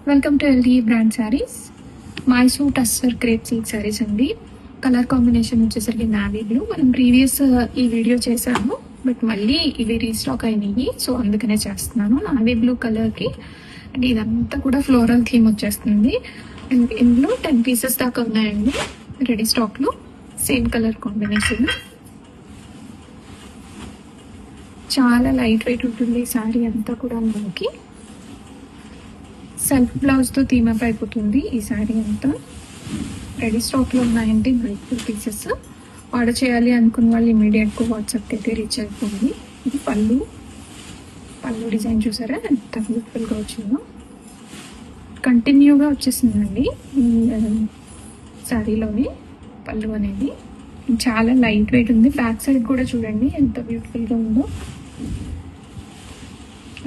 Welcome to LD brand saris. Mysore tussar crepe silk saris అండి. Colour combination వచ్చేసరికి navy blue. మనం previous ఈ వీడియో చేశాము, బట్ మళ్ళీ ఇవి రీస్టాక్ అయినాయి, సో అందుకనే చేస్తున్నాను. నావీ బ్లూ కలర్కి అండ్ ఇదంతా కూడా ఫ్లోరల్ థీమ్ వచ్చేస్తుంది. అండ్ ఇందులో 10 పీసెస్ దాకా ఉన్నాయండి రెడీ స్టాక్లో. సేమ్ కలర్ కాంబినేషన్, చాలా లైట్ వెయిట్ ఉంటుంది శారీ అంతా కూడా. మనకి సెల్ఫ్ బ్లౌజ్తో థీమప్ అయిపోతుంది ఈ శారీ అంతా. రెడీ స్టాక్లో ఉన్నాయండి మల్టిపుల్ పీసెస్. ఆర్డర్ చేయాలి అనుకున్న వాళ్ళు ఇమీడియట్గా వాట్సాప్కి అయితే రీచ్ అయిపోయింది. ఇది పళ్ళు డిజైన్ చూసారా ఎంత బ్యూటిఫుల్గా వచ్చిందో. కంటిన్యూగా వచ్చేసిందండి ఈ శారీలోని పళ్ళు అనేది. చాలా లైట్ వెయిట్ ఉంది. బ్యాక్ సైడ్ కూడా చూడండి ఎంత బ్యూటిఫుల్గా ఉందో.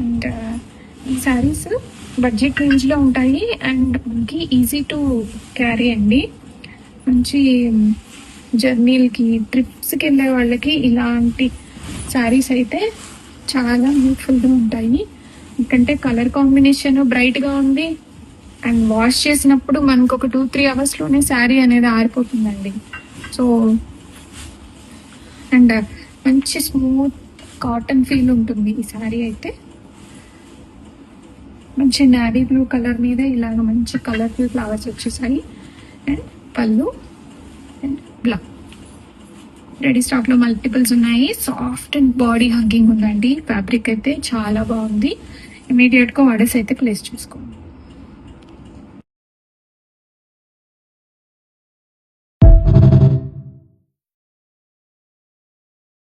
అండ్ ఈ శారీస్ బడ్జెట్ రేంజ్లో ఉంటాయి అండ్ మనకి ఈజీ టు క్యారీ అండి. మంచి జర్నీలకి, ట్రిప్స్కి వెళ్ళే వాళ్ళకి ఇలాంటి శారీస్ అయితే చాలా బ్యూటిఫుల్గా ఉంటాయి. ఎందుకంటే కలర్ కాంబినేషన్ బ్రైట్గా ఉంది అండ్ వాష్ చేసినప్పుడు మనకు ఒక 2-3 అవర్స్లోనే శారీ అనేది ఆరిపోతుందండి. సో అండ్ మంచి స్మూత్ కాటన్ ఫీల్ ఉంటుంది ఈ శారీ అయితే. మంచి నావీ బ్లూ కలర్ మీద ఇలాగ మంచి కలర్ఫుల్ ఫ్లవర్స్ వచ్చేసాయి. అండ్ పళ్ళు అండ్ బ్లౌజ్. రెడీ స్టాక్లో మల్టిపుల్స్ ఉన్నాయి. సాఫ్ట్ అండ్ బాడీ హగ్గింగ్ ఉందండి. ఫ్యాబ్రిక్ అయితే చాలా బాగుంది. ఇమీడియట్గా ఆర్డర్స్ అయితే ప్లేస్ చేసుకోండి.